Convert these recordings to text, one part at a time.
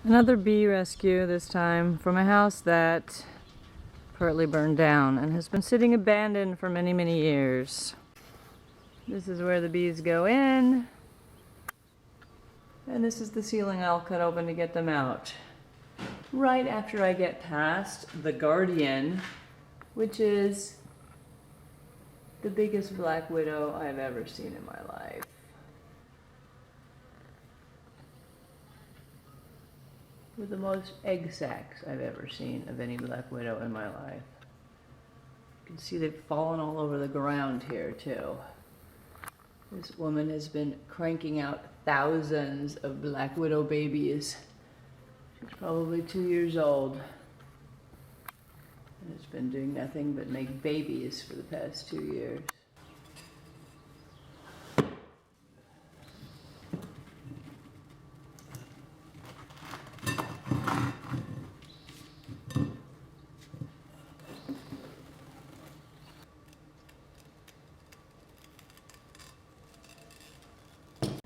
Another bee rescue, this time from a house that partly burned down and has been sitting abandoned for many, many years. This is where the bees go in, and this is the ceiling I'll cut open to get them out. Right after I get past the guardian, which is the biggest black widow I've ever seen in my life. With the most egg sacs I've ever seen of any black widow in my life. You can see they've fallen all over the ground here too. This woman has been cranking out thousands of black widow babies. She's probably 2 years old. And has been doing nothing but make babies for the past 2 years.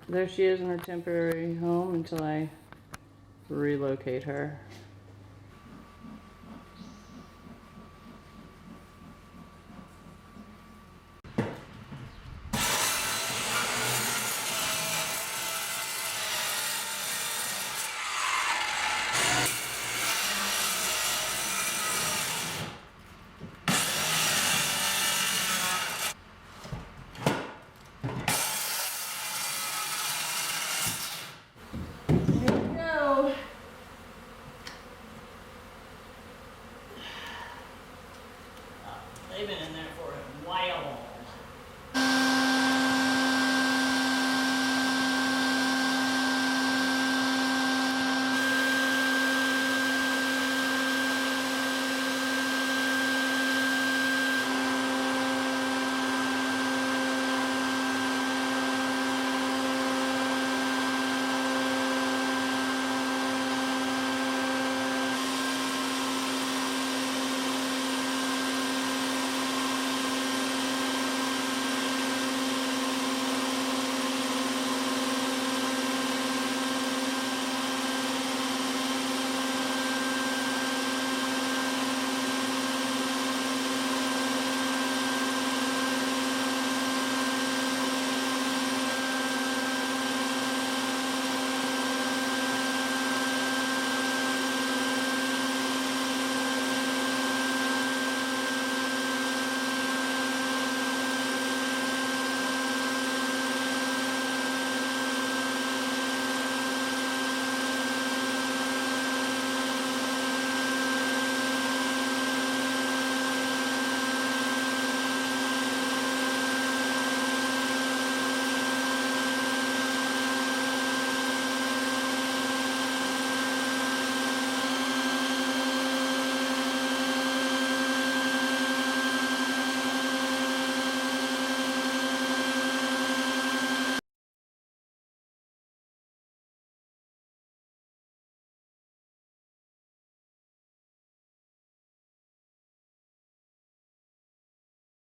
There she is in her temporary home until I relocate her.